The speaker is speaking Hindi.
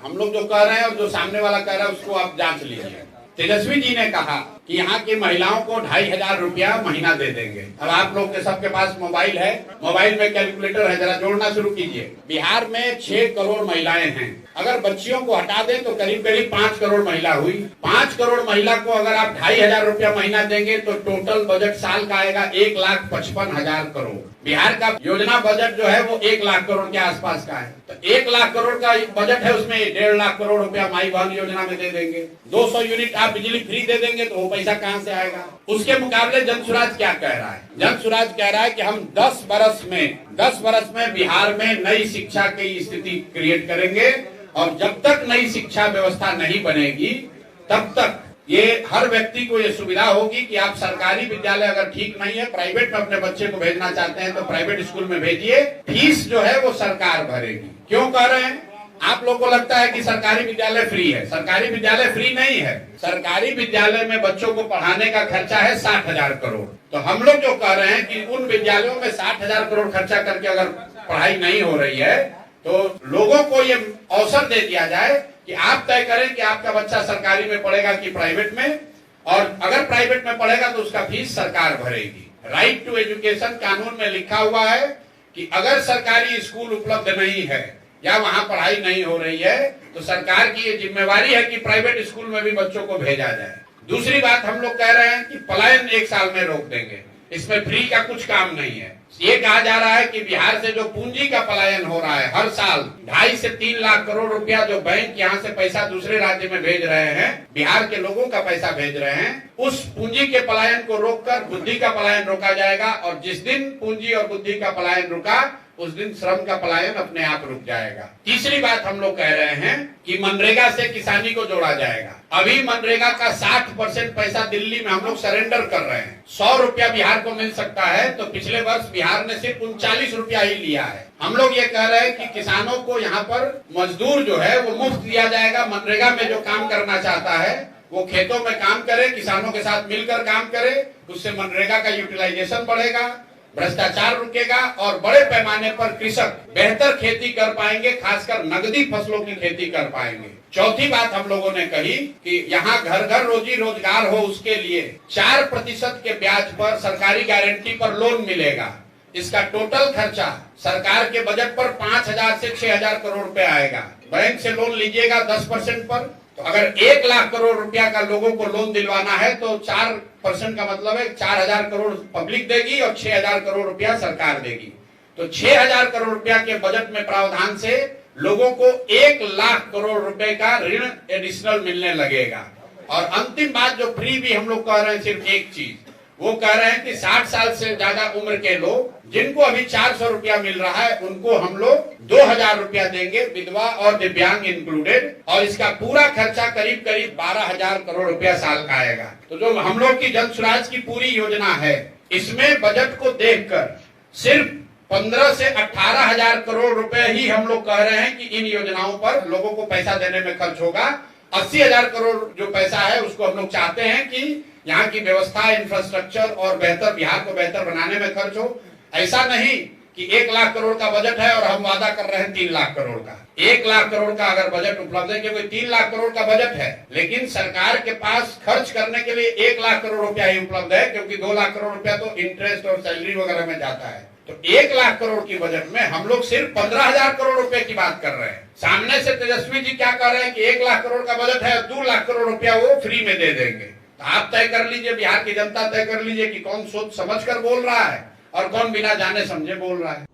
हम लोग जो कह रहे हैं और जो सामने वाला कह रहा है उसको आप जांच लीजिए। तेजस्वी जी ने कहा कि यहाँ की महिलाओं को 2500 रुपया महीना दे देंगे। अब आप लोग के सबके पास मोबाइल है, मोबाइल में कैलकुलेटर है, जरा जोड़ना शुरू कीजिए। बिहार में 6 करोड़ महिलाएं हैं। अगर बच्चियों को हटा दें तो करीब करीब 5 करोड़ महिला हुई। 5 करोड़ महिला को अगर आप 2500 रुपया महीना देंगे तो टोटल बजट साल का आएगा 1,55,000 करोड़। बिहार का योजना बजट जो है वो 1 लाख करोड़ के आसपास का है। तो 1 लाख करोड़ का बजट है, उसमें 1.5 लाख करोड़ रुपया माई बहन योजना में दे देंगे। 200 यूनिट आप बिजली फ्री दे देंगे तो वो पैसा कहां से आएगा? उसके मुकाबले जन स्वराज क्या कह रहा है? जन स्वराज कह रहा है कि हम 10 बरस में बिहार में नई शिक्षा की स्थिति क्रिएट करेंगे और जब तक नई शिक्षा व्यवस्था नहीं बनेगी तब तक ये हर व्यक्ति को ये सुविधा होगी कि आप सरकारी विद्यालय अगर ठीक नहीं है, प्राइवेट में अपने बच्चे को भेजना चाहते हैं तो प्राइवेट स्कूल में भेजिए, फीस जो है वो सरकार भरेगी। क्यों कह रहे हैं? आप लोगों को लगता है कि सरकारी विद्यालय फ्री है। सरकारी विद्यालय फ्री नहीं है। सरकारी विद्यालय में बच्चों को पढ़ाने का खर्चा है 60,000 करोड़। तो हम लोग जो कह रहे हैं कि उन विद्यालयों में 60,000 करोड़ खर्चा करके अगर पढ़ाई नहीं हो रही है तो लोगों को ये अवसर दे दिया जाए कि आप तय करें कि आपका बच्चा सरकारी में पढ़ेगा कि प्राइवेट में, और अगर प्राइवेट में पढ़ेगा तो उसका फीस सरकार भरेगी। राइट टू एजुकेशन कानून में लिखा हुआ है कि अगर सरकारी स्कूल उपलब्ध नहीं है या वहां पढ़ाई नहीं हो रही है तो सरकार की ये जिम्मेवारी है कि प्राइवेट स्कूल में भी बच्चों को भेजा जाए। दूसरी बात हम लोग कह रहे हैं कि पलायन 1 साल में रोक देंगे। इसमें फ्री का कुछ काम नहीं है। ये कहा जा रहा है कि बिहार से जो पूंजी का पलायन हो रहा है हर साल 2.5 से 3 लाख करोड़ रुपया जो बैंक यहाँ से पैसा दूसरे राज्य में भेज रहे हैं, बिहार के लोगों का पैसा भेज रहे हैं, उस पूंजी के पलायन को रोककर बुद्धि का पलायन रोका जाएगा। और जिस दिन पूंजी और बुद्धि का पलायन रुका उस दिन श्रम का पलायन अपने आप रुक जाएगा। तीसरी बात हम लोग कह रहे हैं कि मनरेगा से किसानी को जोड़ा जाएगा। अभी मनरेगा का 60% पैसा दिल्ली में हम लोग सरेंडर कर रहे हैं। 100 रुपया बिहार को मिल सकता है तो पिछले वर्ष बिहार ने सिर्फ 39 रुपया ही लिया है। हम लोग ये कह रहे हैं कि किसानों को यहाँ पर मजदूर जो है वो मुफ्त दिया जाएगा। मनरेगा में जो काम करना चाहता है वो खेतों में काम करे, किसानों के साथ मिलकर काम करे, उससे मनरेगा का यूटिलाइजेशन बढ़ेगा, भ्रष्टाचार रुकेगा और बड़े पैमाने पर कृषक बेहतर खेती कर पाएंगे, खासकर नगदी फसलों की खेती कर पाएंगे। चौथी बात हम लोगों ने कही कि यहाँ घर घर रोजी रोजगार हो, उसके लिए 4% के ब्याज पर सरकारी गारंटी पर लोन मिलेगा। इसका टोटल खर्चा सरकार के बजट पर 5,000 से 6,000 करोड़ रुपए आएगा। बैंक से लोन लीजिएगा 10% पर, तो अगर 1 लाख करोड़ रुपया का लोगों को लोन दिलवाना है तो 4% का मतलब है 4,000 करोड़ पब्लिक देगी और 6,000 करोड़ रुपया सरकार देगी। तो 6,000 करोड़ रुपया के बजट में प्रावधान से लोगों को 1 लाख करोड़ रुपए का ऋण एडिशनल मिलने लगेगा। और अंतिम बात जो फ्री भी हम लोग कह रहे हैं, सिर्फ एक चीज वो कह रहे हैं कि 60 साल से ज्यादा उम्र के लोग जिनको अभी 400 रुपया मिल रहा है उनको हम लोग 2,000 रुपया देंगे, विधवा और दिव्यांग इंक्लूडेड, और इसका पूरा खर्चा करीब करीब 12,000 करोड़ रुपया साल का आएगा। तो जो हम लोग की जन स्वराज की पूरी योजना है इसमें बजट को देखकर सिर्फ 15 से 18,000 करोड़ रुपए ही हम लोग कह रहे हैं कि इन योजनाओं पर लोगों को पैसा देने में खर्च होगा। 80,000 करोड़ जो पैसा है उसको हम लोग चाहते हैं कि यहाँ की व्यवस्था, इंफ्रास्ट्रक्चर और बेहतर बिहार को बेहतर बनाने में खर्च हो। ऐसा नहीं कि 1 लाख करोड़ का बजट है और हम वादा कर रहे हैं 3 लाख करोड़ का। 1 लाख करोड़ का अगर बजट उपलब्ध है, क्योंकि 3 लाख करोड़ का बजट है लेकिन सरकार के पास खर्च करने के लिए 1 लाख करोड़ रुपया ही उपलब्ध है, क्योंकि 2 लाख करोड़ रुपया तो इंटरेस्ट और सैलरी वगैरह में जाता है। तो 1 लाख करोड़ की बजट में हम लोग सिर्फ 15,000 करोड़ रुपए की बात कर रहे हैं। सामने से तेजस्वी जी क्या कर रहे हैं कि 1 लाख करोड़ का बजट है, 2 लाख करोड़ रुपया वो फ्री में दे देंगे। तो आप तय कर लीजिए, बिहार की जनता तय कर लीजिए कि कौन सोच समझ कर बोल रहा है और कौन बिना जाने समझे बोल रहा है।